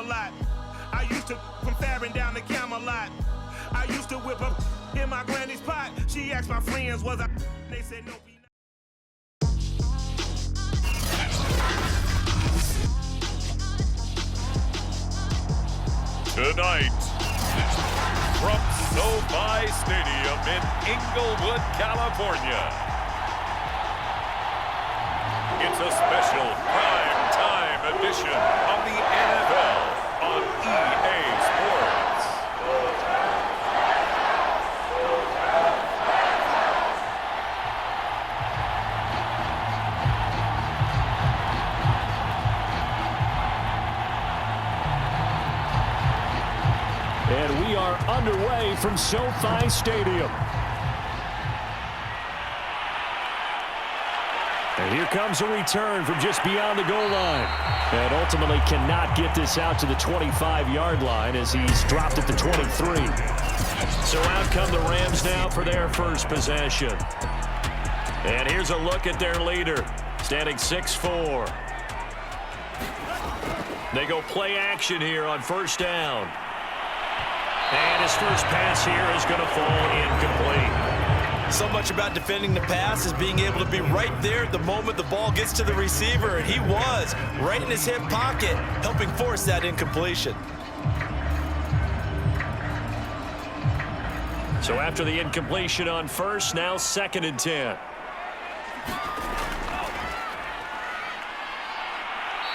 lot. I used to from Farron down to Camelot. I used to whip up in my granny's pot. She asked my friends, was I? They said no. Tonight, from SoFi Stadium in Inglewood, California, it's a special prime time edition of the NFL on EA Sports. And we are underway from SoFi Stadium. And here comes a return from just beyond the goal line. And ultimately cannot get this out to the 25-yard line as he's dropped at the 23. So out come the Rams now for their first possession. And here's a look at their leader, standing 6'4". They go play action here on first down. And his first pass here is going to fall incomplete. So much about defending the pass is being able to be right there at the moment the ball gets to the receiver, and he was right in his hip pocket, helping force that incompletion. So after the incompletion on first, now 2nd and 10.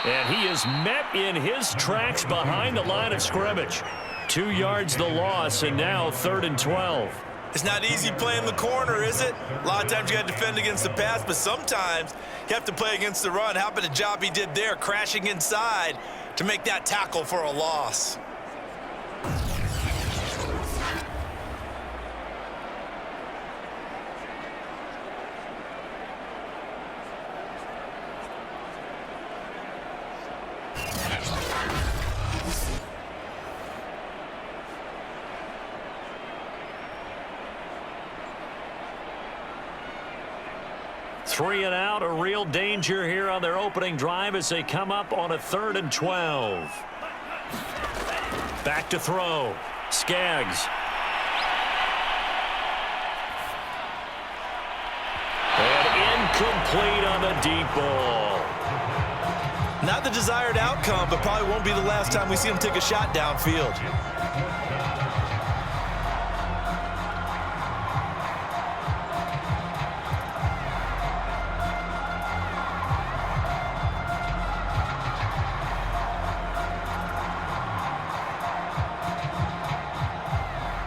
And he is met in his tracks behind the line of scrimmage. 2 yards the loss, and now 3rd and 12. It's not easy playing the corner, is it? A lot of times you got to defend against the pass, but sometimes you have to play against the run. How about the job he did there, crashing inside to make that tackle for a loss? Three and out, a real danger here on their opening drive as they come up on a 3rd and 12. Back to throw. Skaggs. And incomplete on the deep ball. Not the desired outcome, but probably won't be the last time we see him take a shot downfield.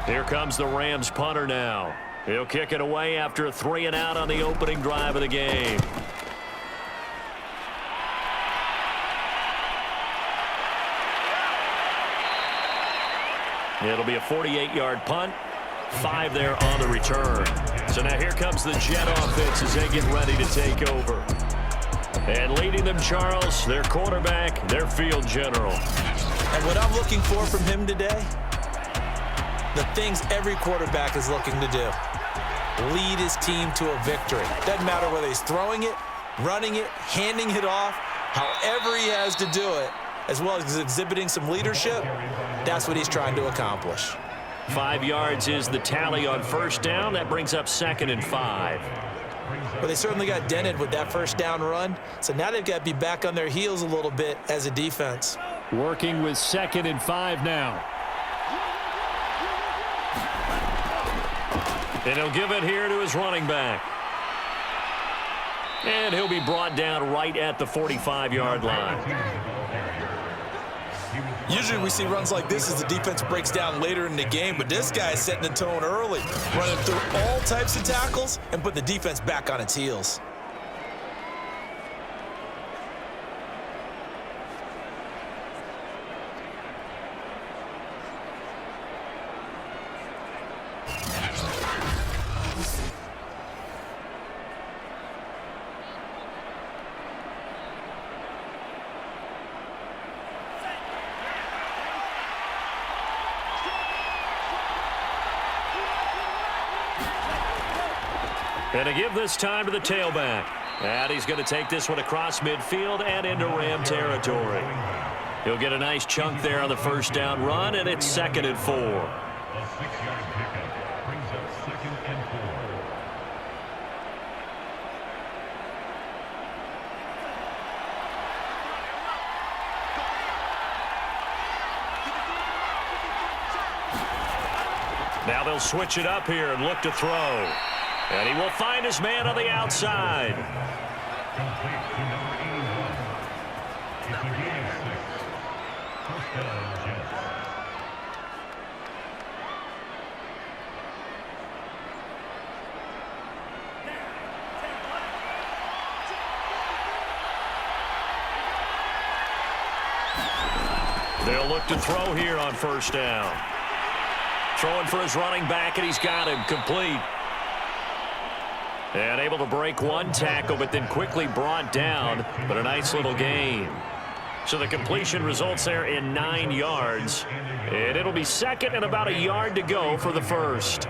Here comes the Rams punter now. He'll kick it away after a 3 and out on the opening drive of the game. It'll be a 48-yard punt. 5 there on the return. So now here comes the Jet offense as they get ready to take over. And leading them, Charles, their quarterback, their field general. And what I'm looking for from him today, the things every quarterback is looking to do. Lead his team to a victory. Doesn't matter whether he's throwing it, running it, handing it off, however he has to do it, as well as exhibiting some leadership, that's what he's trying to accomplish. 5 yards is the tally on first down. That brings up 2nd and 5. Well, they certainly got dented with that first down run, so now they've got to be back on their heels a little bit as a defense. Working with 2nd and 5 now. And he'll give it here to his running back. And he'll be brought down right at the 45-yard line. Usually we see runs like this as the defense breaks down later in the game, but this guy is setting the tone early, running through all types of tackles and put the defense back on its heels. And to give this time to the tailback. And he's going to take this one across midfield and into Ram territory. He'll get a nice chunk there on the first down run, and it's 2nd and 4. A 6-yard pickup brings up 2nd and 4. Now they'll switch it up here and look to throw. And he will find his man on the outside. Complete to number 81. It's a gain of 6. First down, Jets. They'll look to throw here on first down. Throwing for his running back, and he's got him complete. And able to break one tackle, but then quickly brought down. But a nice little gain. So the completion results there in 9 yards. And it'll be 2nd and about a yard to go for the first.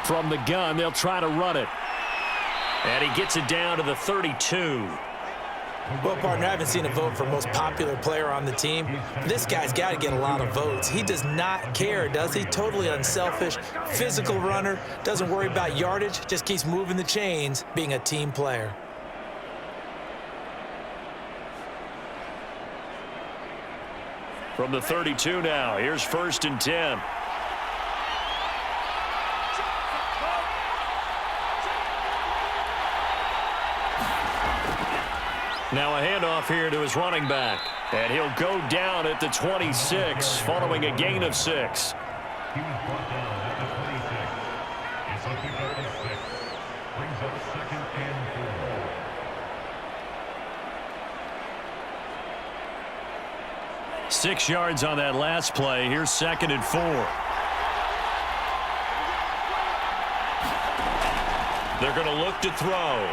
From the gun, they'll try to run it. And he gets it down to the 32. Well, partner, I haven't seen a vote for most popular player on the team. This guy's got to get a lot of votes. He does not care, does he? Totally unselfish, physical runner, doesn't worry about yardage, just keeps moving the chains, being a team player. From the 32 now, here's 1st and 10. Now a handoff here to his running back. And he'll go down at the 26 following a gain of 6. He was brought down at the 26. It's a pickup of 6. Brings up 2nd and 4. 6 yards on that last play. Here's 2nd and 4. They're going to look to throw.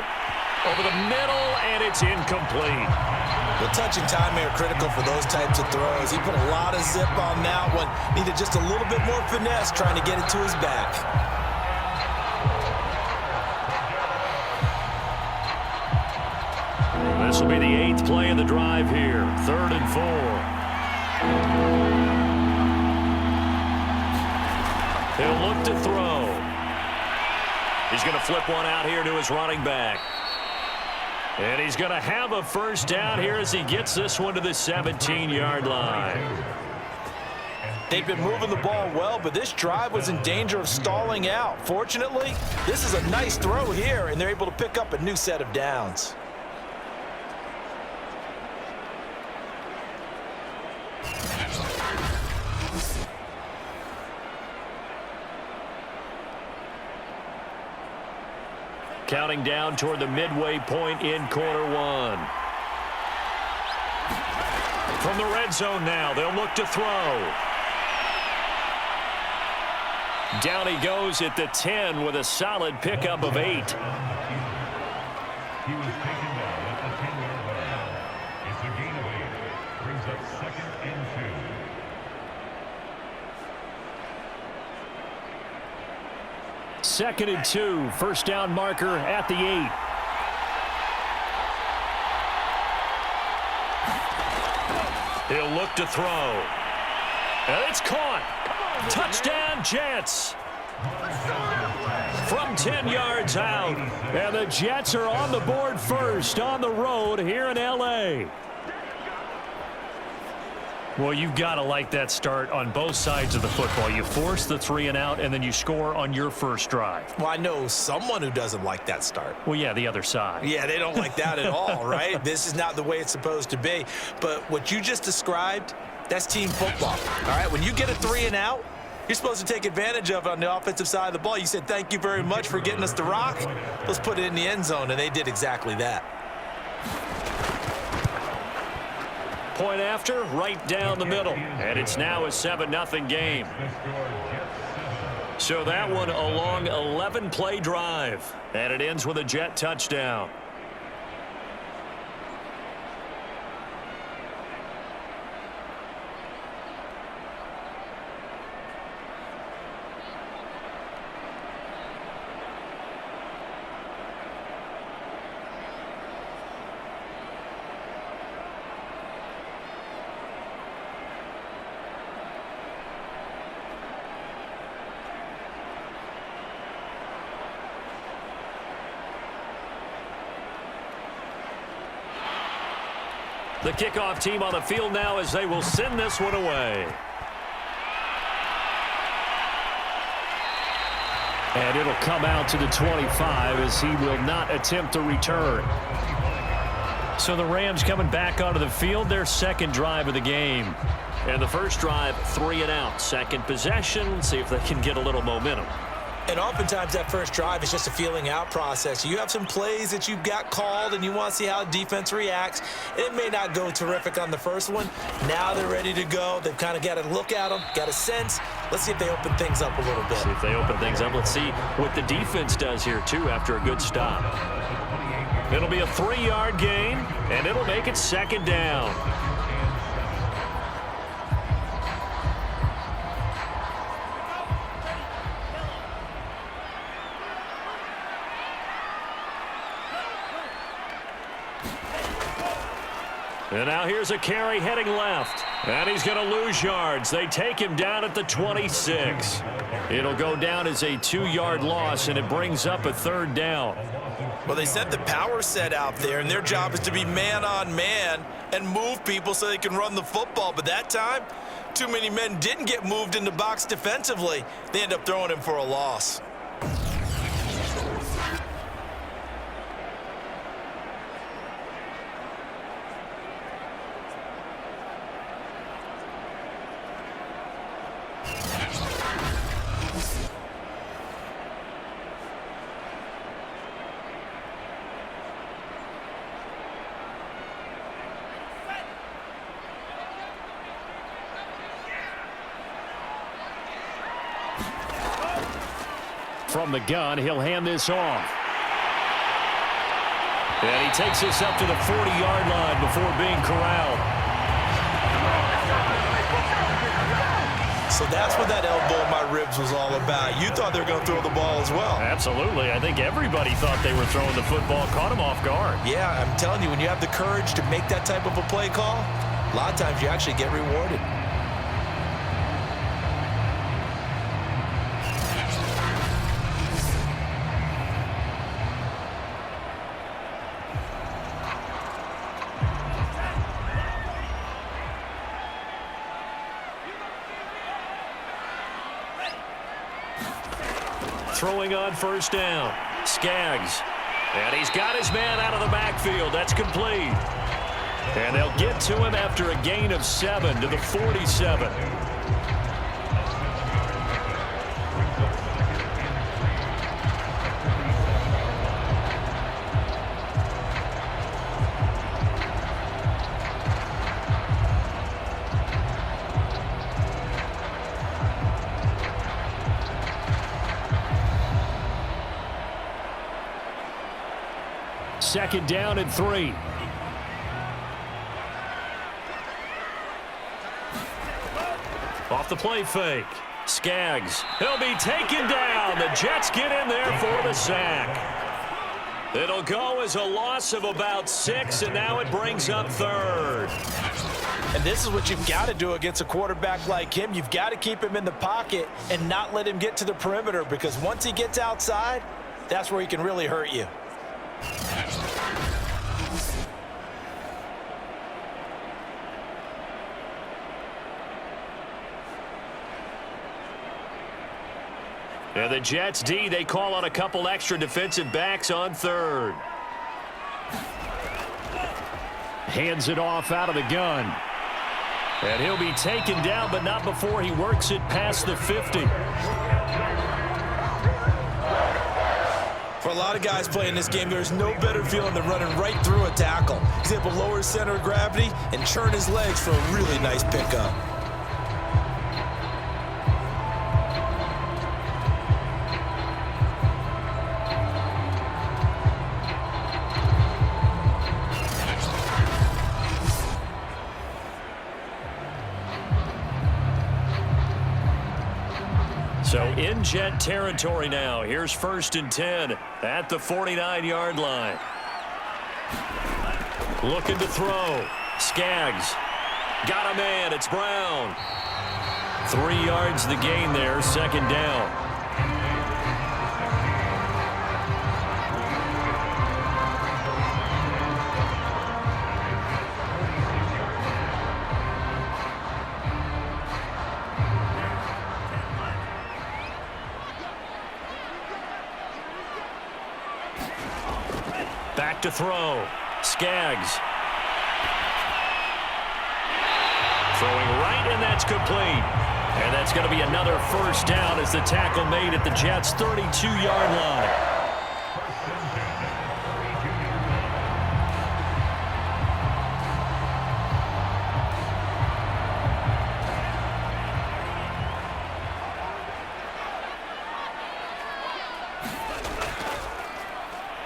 Over the middle, and it's incomplete. The touch and timing are critical for those types of throws. He put a lot of zip on that one. Needed just a little bit more finesse trying to get it to his back. This will be the 8th play of the drive here. 3rd and 4. He'll look to throw. He's going to flip one out here to his running back. And he's going to have a first down here as he gets this one to the 17-yard line. They've been moving the ball well, but this drive was in danger of stalling out. Fortunately, this is a nice throw here, and they're able to pick up a new set of downs. Counting down toward the midway point in quarter 1. From the red zone now, they'll look to throw. Down he goes at the 10 with a solid pickup of 8. He was taken down at the 10-yard line. It's a gain of 8. Brings up 2nd and 2. 2nd and 2. First down marker at the 8. He'll look to throw. And it's caught. Touchdown, Jets. From 10 yards out. And the Jets are on the board first on the road here in L.A. Well, you've got to like that start on both sides of the football. You force the 3 and out, and then you score on your first drive. Well, I know someone who doesn't like that start. Well, yeah, the other side. Yeah, they don't like that at all, right? This is not the way it's supposed to be. But what you just described, that's team football, all right? When you get a 3 and out, you're supposed to take advantage of it on the offensive side of the ball. You said, thank you very much for getting us the rock. Let's put it in the end zone, and they did exactly that. Point after, right down the middle. And it's now a 7-0 game. So that one a long 11-play drive. And it ends with a Jet touchdown. The kickoff team on the field now as they will send this one away. And it'll come out to the 25 as he will not attempt to return. So the Rams coming back onto the field, their second drive of the game. And the first drive, 3 and out. Second possession, see if they can get a little momentum. And oftentimes that first drive is just a feeling out process. You have some plays that you've got called and you want to see how the defense reacts. It may not go terrific on the first one. Now they're ready to go. They've kind of got to look at them, got a sense. Let's see if they open things up a little bit. See if they open things up. Let's see what the defense does here, too, after a good stop. It'll be a 3-yard gain, and it'll make it second down. And now here's a carry heading left. And he's going to lose yards. They take him down at the 26. It'll go down as a 2-yard loss, and it brings up a third down. Well, they sent the power set out there, and their job is to be man-on-man and move people so they can run the football. But that time, too many men didn't get moved in the box defensively. They end up throwing him for a loss. From the gun, he'll hand this off. And he takes this up to the 40-yard line before being corralled. So that's what that elbow in my ribs was all about. You thought they were going to throw the ball as well. Absolutely. I think everybody thought they were throwing the football, caught him off guard. Yeah, I'm telling you, when you have the courage to make that type of a play call, a lot of times you actually get rewarded. Throwing on first down. Skaggs. And he's got his man out of the backfield. That's complete. And they'll get to him after a gain of 7 to the 47. Second down and 3. Off the play fake. Skaggs. He'll be taken down. The Jets get in there for the sack. It'll go as a loss of about 6, and now it brings up third. And this is what you've got to do against a quarterback like him. You've got to keep him in the pocket and not let him get to the perimeter, because once he gets outside, that's where he can really hurt you. And the Jets D, they call on a couple extra defensive backs on third. Hands it off out of the gun. And he'll be taken down, but not before he works it past the 50. For a lot of guys playing this game, there's no better feeling than running right through a tackle. He's able to lower his center of gravity and churn his legs for a really nice pickup. So in Jet territory now. Here's 1st and 10 at the 49-yard line. Looking to throw. Skaggs. Got a man. It's Brown. 3 yards the gain there. Second down. to throw. Skaggs. Throwing right, and that's complete. And that's going to be another first down as the tackle made at the Jets' 32-yard line.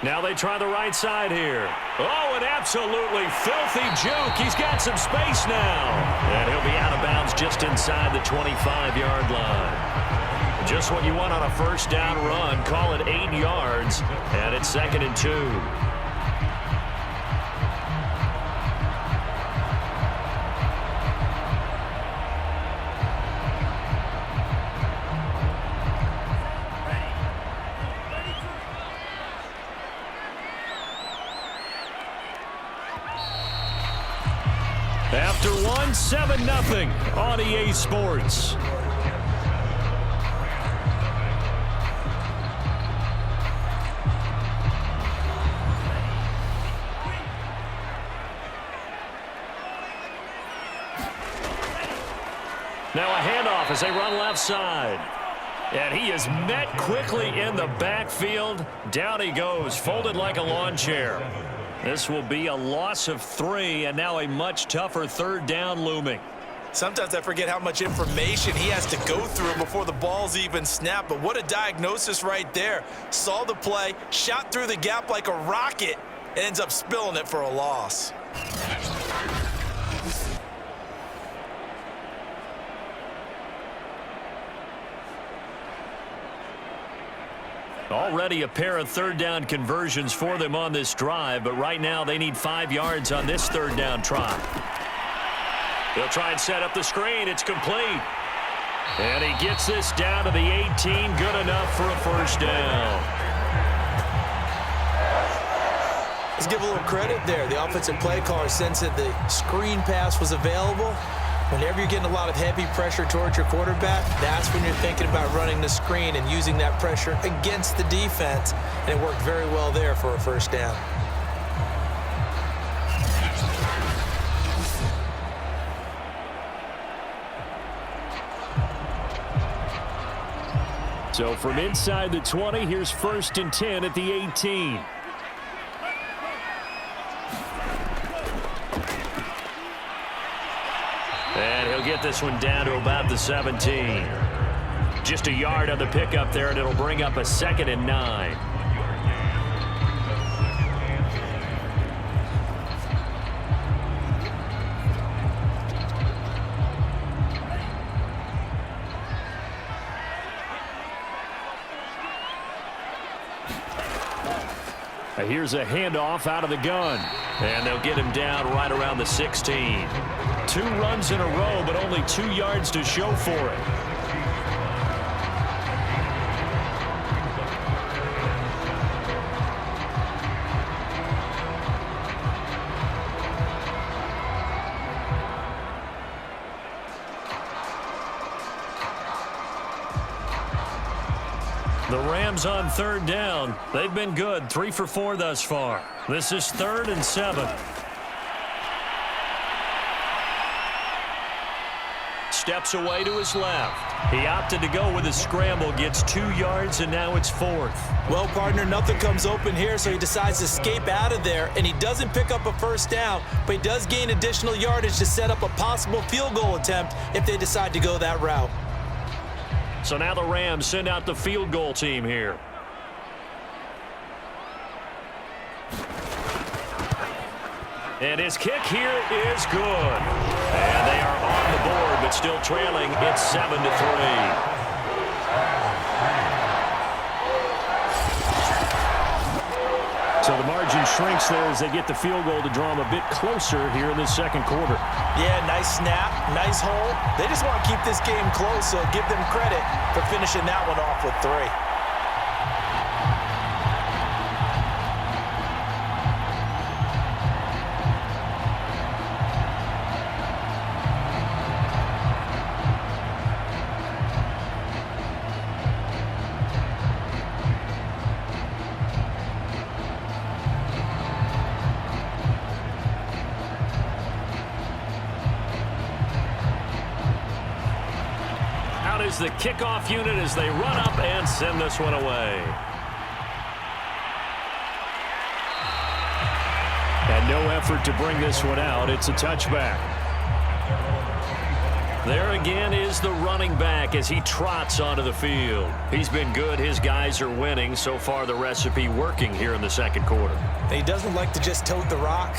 Now they try the right side here. Oh, an absolutely filthy juke. He's got some space now. And he'll be out of bounds just inside the 25-yard line. Just what you want on a first down run. Call it 8 yards, and it's 2nd and 2. After one, 7-0 on EA Sports. Now a handoff as they run left side. And he is met quickly in the backfield. Down he goes, folded like a lawn chair. This will be a loss of 3, and now a much tougher 3rd down looming. Sometimes I forget how much information he has to go through before the ball's even snapped, but what a diagnosis right there. Saw the play, shot through the gap like a rocket, and ends up spilling it for a loss. Already a pair of 3rd down conversions for them on this drive, but right now they need 5 yards on this 3rd down try. They'll try and set up the screen. It's complete. And he gets this down to the 18. Good enough for a first down. Let's give a little credit there. The offensive play caller sensed that the screen pass was available. Whenever you're getting a lot of heavy pressure towards your quarterback, that's when you're thinking about running the screen and using that pressure against the defense. And it worked very well there for a first down. So from inside the 20, here's 1st and 10 at the 18. And he'll get this one down to about the 17. Just a yard on the pickup there, and it'll bring up a 2nd and 9. Here's a handoff out of the gun. And they'll get him down right around the 16. 2 runs in a row, but only 2 yards to show for it. The Rams on 3rd down. They've been good, 3 for 4 thus far. This is 3rd and 7. Steps away to his left. He opted to go with a scramble, gets 2 yards, and now it's 4th. Well, partner, nothing comes open here, so he decides to escape out of there, and he doesn't pick up a first down, but he does gain additional yardage to set up a possible field goal attempt if they decide to go that route. So now the Rams send out the field goal team here. And his kick here is good. And they are on the board, but still trailing. It's 7-3. So the margin shrinks there as they get the field goal to draw them a bit closer here in the 2nd quarter. Yeah, nice snap, nice hole. They just want to keep this game close, so give them credit for finishing that one off with 3. the kickoff unit as they run up and send this one away. And no effort to bring this one out. It's a touchback. There again is the running back as he trots onto the field. He's been good. His guys are winning. So far, the recipe working here in the second quarter. He doesn't like to just tote the rock.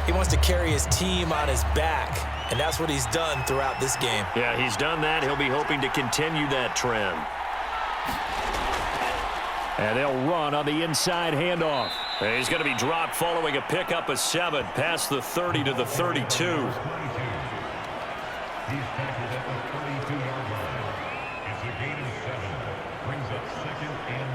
He wants to carry his team on his back, and that's what he's done throughout this game. Yeah, he's done that. He'll be hoping to continue that trend. And they'll run on the inside handoff. And he's going to be dropped following a pickup of 7 past the 30 to the 32. He's tackled at the 32-yard line. It's a gain of 7. Brings up 2nd and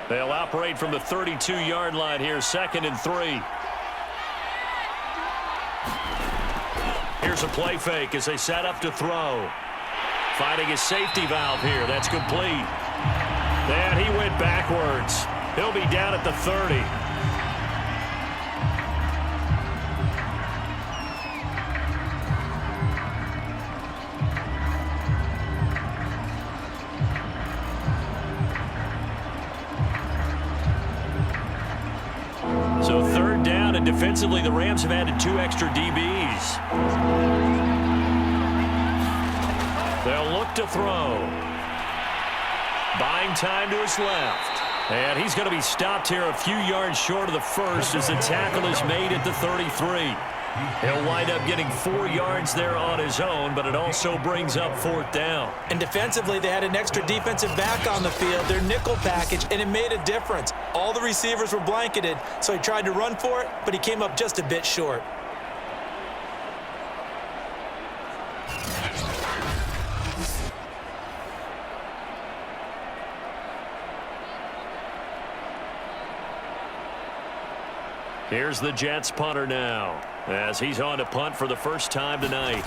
3. They'll operate from the 32-yard line here, 2nd and 3. Here's a play fake as they set up to throw. Finding his safety valve here. That's complete. And he went backwards. He'll be down at the 30. So 3rd down, and defensively the Rams have added 2 extra DBs. They'll look to throw. Buying time to his left. And he's going to be stopped here a few yards short of the first as the tackle is made at the 33. He'll wind up getting 4 yards there on his own, but it also brings up 4th down. And defensively, they had an extra defensive back on the field, their nickel package, and it made a difference. All the receivers were blanketed, so he tried to run for it, but he came up just a bit short. Here's the Jets punter now as he's on to punt for the first time tonight.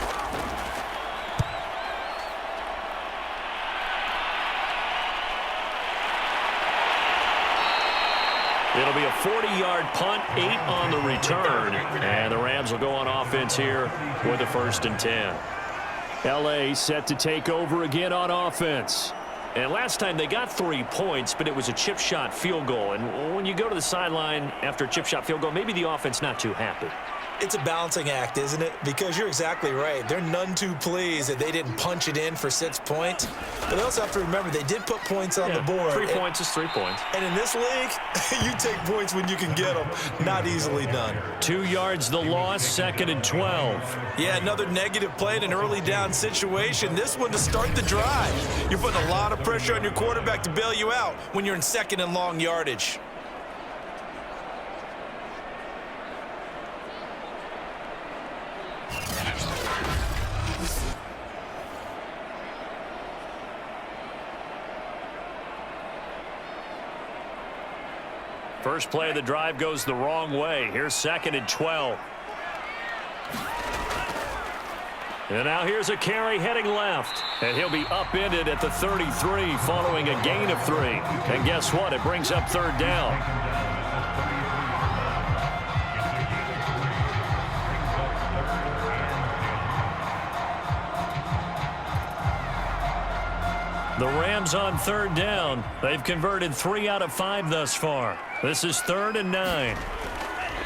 It'll be a 40-yard punt, 8 on the return, and the Rams will go on offense here with a 1st and 10. L.A. set to take over again on offense. And last time they got 3 points, but it was a chip shot field goal. And when you go to the sideline after a chip shot field goal, maybe the offense not too happy. It's a balancing act, isn't it? Because you're exactly right. They're none too pleased that they didn't punch it in for 6 points. But they also have to remember they did put points on the board. 3 points is 3 points. And in this league, you take points when you can get them. Not easily done. 2 yards the loss, 2nd and 12. Yeah, another negative play in an early down situation. This one to start the drive. You're putting a lot of pressure on your quarterback to bail you out when you're in 2nd and long yardage. First play of the drive goes the wrong way. Here's 2nd and 12. And now here's a carry heading left. And he'll be upended at the 33 following a gain of 3. And guess what? It brings up 3rd down. The Rams on 3rd down. They've converted 3 out of 5 thus far. This is 3rd and 9.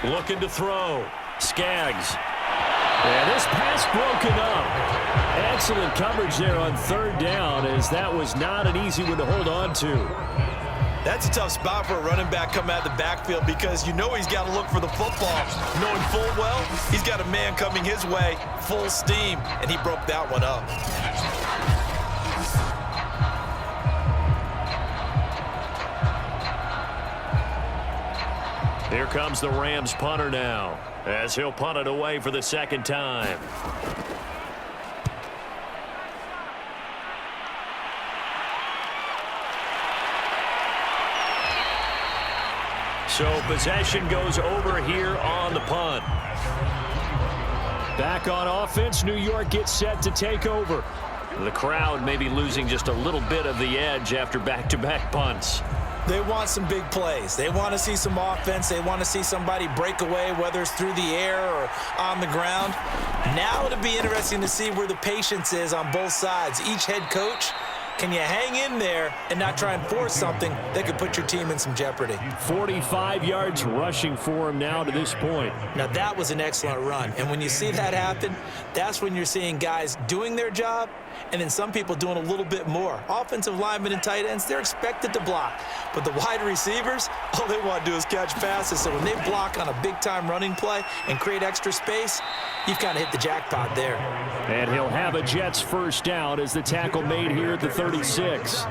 Looking to throw. Skaggs. And this pass broken up. Excellent coverage there on 3rd down, as that was not an easy one to hold on to. That's a tough spot for a running back coming out of the backfield because you know he's got to look for the football. Knowing full well, he's got a man coming his way, full steam, and he broke that one up. Here comes the Rams punter now, as he'll punt it away for the 2nd time. So possession goes over here on the punt. Back on offense, New York gets set to take over. The crowd may be losing just a little bit of the edge after back-to-back punts. They want some big plays. They want to see some offense. They want to see somebody break away, whether it's through the air or on the ground. Now it'll be interesting to see where the patience is on both sides. Each head coach, can you hang in there and not try and force something that could put your team in some jeopardy? 45 yards rushing for him now to this point. Now, that was an excellent run. And when you see that happen, that's when you're seeing guys doing their job and then some people doing a little bit more. Offensive linemen and tight ends, they're expected to block. But the wide receivers, all they want to do is catch passes. So when they block on a big-time running play and create extra space, you've kind of hit the jackpot there. And he'll have a Jets first down as the tackle made here at the 36.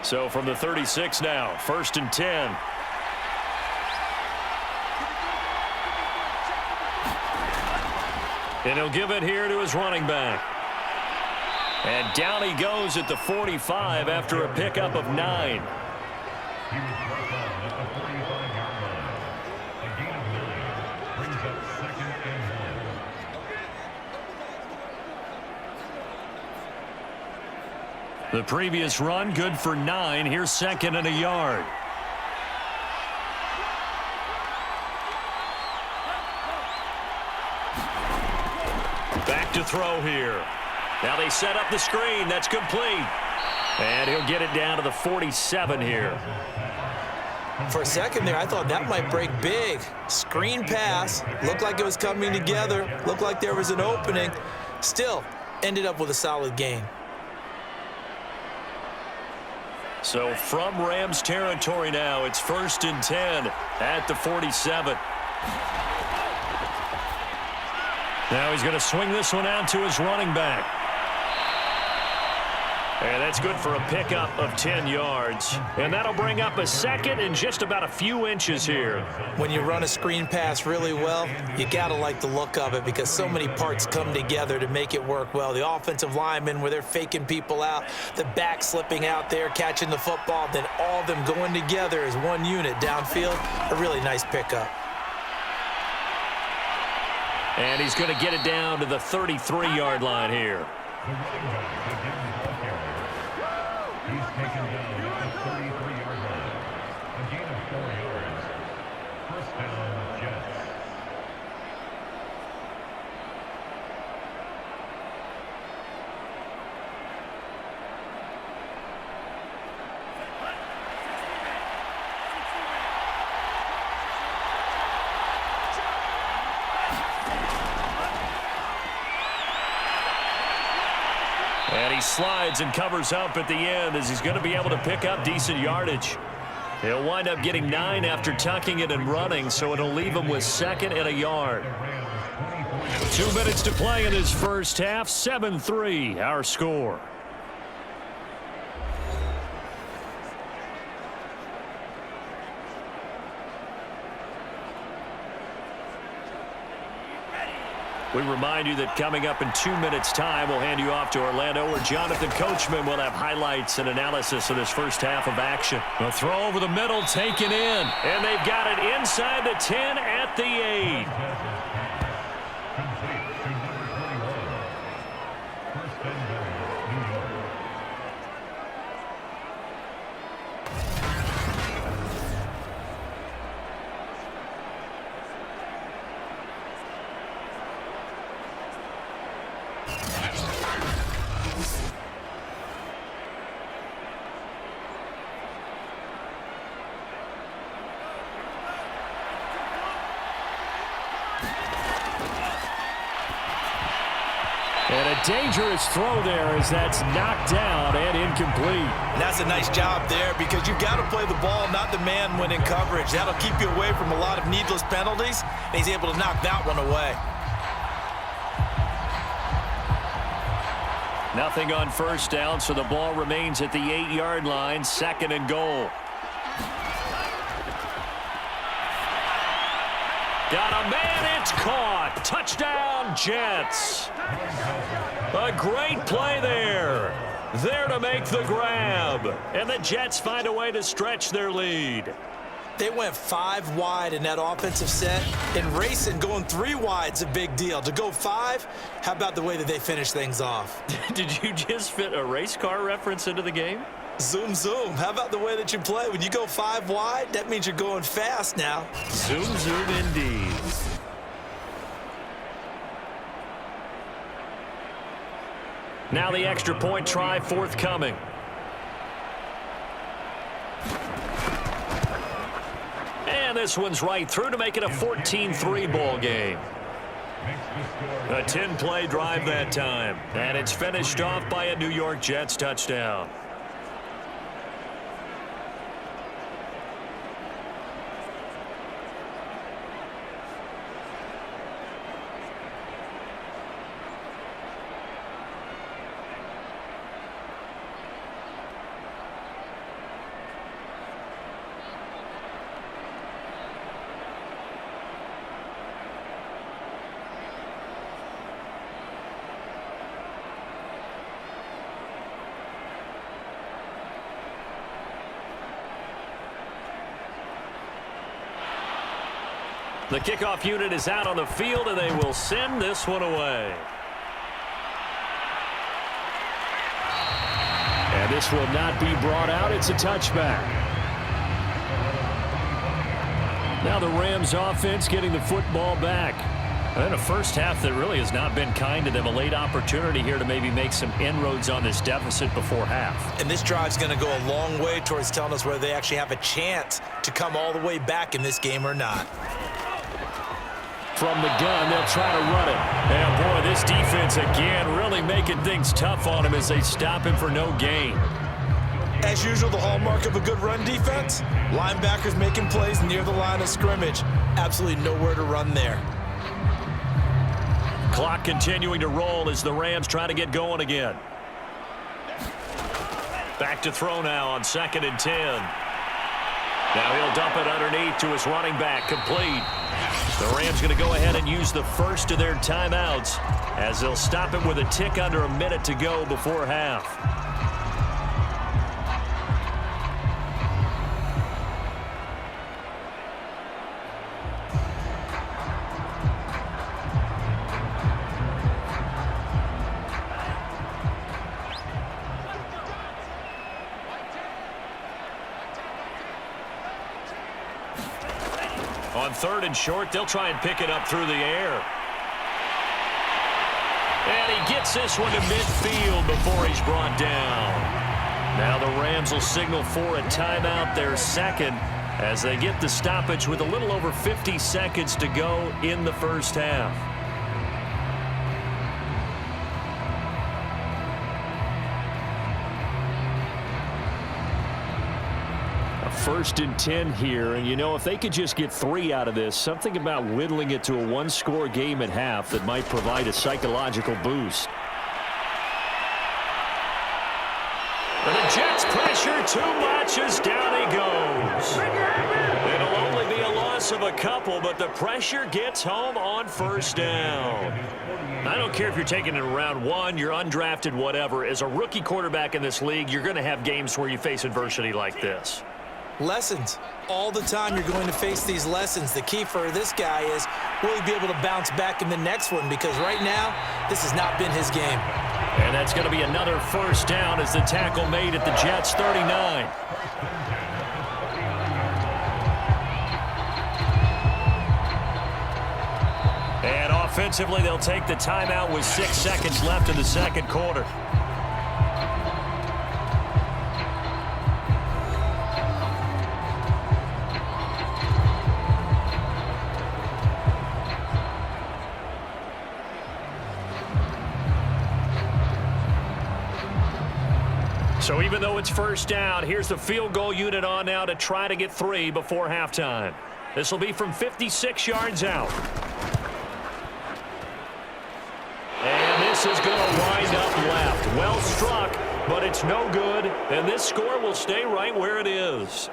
So from the 36 now, 1st and 10. And he'll give it here to his running back. And down he goes at the 45 after a pickup of 9. He was brought down at the 45-yard line. A gain of 9 brings up 2nd and 1. The previous run good for 9. Here's 2nd and a yard. Back to throw here. Now they set up the screen. That's complete. And he'll get it down to the 47 here. For a second there, I thought that might break big. Screen pass. Looked like it was coming together. Looked like there was an opening. Still, ended up with a solid gain. So from Rams territory now, it's 1st and 10 at the 47. Now he's going to swing this one out to his running back. And that's good for a pickup of 10 yards. And that'll bring up a 2nd and just about a few inches here. When you run a screen pass really well, you got to like the look of it because so many parts come together to make it work well. The offensive linemen where they're faking people out, the back slipping out there, catching the football, then all of them going together as one unit downfield. A really nice pickup. And he's going to get it down to the 33-yard line here. The running back again, ball carrier. He's taken down at the 33-yard line. A gain of 4 yards. First down, Jets. And he slides and covers up at the end as he's going to be able to pick up decent yardage. He'll wind up getting 9 after tucking it and running, so it'll leave him with 2nd and a yard. 2 minutes to play in his first half. 7-3 our score. We remind you that coming up in 2 minutes' time, we'll hand you off to Orlando, where Jonathan Coachman will have highlights and analysis of this first half of action. A throw over the middle, taken in, and they've got it inside the 10 at the 8. Complete to number 21. First and goal, New York. And a dangerous throw there as that's knocked down and incomplete. And that's a nice job there because you've got to play the ball, not the man when in coverage. That'll keep you away from a lot of needless penalties, and he's able to knock that one away. Nothing on first down, so the ball remains at the 8-yard line, 2nd and goal. Got a man, it's caught. Touchdown, Jets. A great play there. There to make the grab. And the Jets find a way to stretch their lead. They went 5 wide in that offensive set, and racing going 3 wide is a big deal. To go 5, how about the way that they finish things off? Did you just fit a race car reference into the game? Zoom, zoom. How about the way that you play? When you go 5 wide, that means you're going fast now. Zoom, zoom indeed. Now the extra point try forthcoming. And this one's right through to make it a 14-3 ball game. A 10-play drive that time. And it's finished off by a New York Jets touchdown. The kickoff unit is out on the field, and they will send this one away. And this will not be brought out. It's a touchback. Now the Rams offense getting the football back. And a first half that really has not been kind to them. A late opportunity here to maybe make some inroads on this deficit before half. And this drive's going to go a long way towards telling us whether they actually have a chance to come all the way back in this game or not. From the gun, they'll try to run it. And boy, this defense again really making things tough on him as they stop him for no gain. As usual, the hallmark of a good run defense, linebackers making plays near the line of scrimmage. Absolutely nowhere to run there. Clock continuing to roll as the Rams try to get going again. Back to throw now on 2nd and 10. Now he'll dump it underneath to his running back, complete. The Rams going to go ahead and use the first of their timeouts as they'll stop it with a tick under a minute to go before half. On 3rd and short, they'll try and pick it up through the air. And he gets this one to midfield before he's brought down. Now the Rams will signal for a timeout, their second, as they get the stoppage with a little over 50 seconds to go in the first half. First and 10 here, and you know, if they could just get 3 out of this, something about whittling it to a 1-score game at half that might provide a psychological boost. And the Jets pressure too much as down he goes. It'll only be a loss of a couple, but the pressure gets home on 1st down. I don't care if you're taking it in round 1, you're undrafted, whatever. As a rookie quarterback in this league, you're going to have games where you face adversity like this. Lessons. All the time you're going to face these lessons. The key for this guy is, will he be able to bounce back in the next one? Because right now, this has not been his game. And that's going to be another 1st down as the tackle made at the Jets' 39. And offensively, they'll take the timeout with 6 seconds left in the second quarter. So even though it's 1st down, here's the field goal unit on now to try to get 3 before halftime. This will be from 56 yards out. And this is going to wind up left. Well struck, but it's no good. And this score will stay right where it is.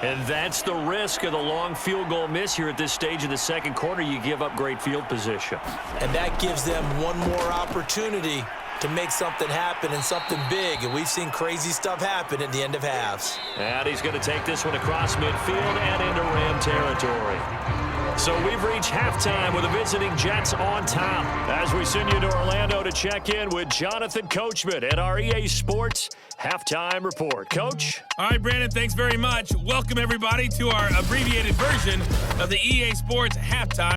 And that's the risk of the long field goal miss here at this stage of the second quarter. You give up great field position. And that gives them one more opportunity to make something happen and something big. And we've seen crazy stuff happen at the end of halves. And he's going to take this one across midfield and into Ram territory. So we've reached halftime with the visiting Jets on top. As we send you to Orlando to check in with Jonathan Coachman at our EA Sports Halftime Report. Coach? All right, Brandon, thanks very much. Welcome, everybody, to our abbreviated version of the EA Sports Halftime.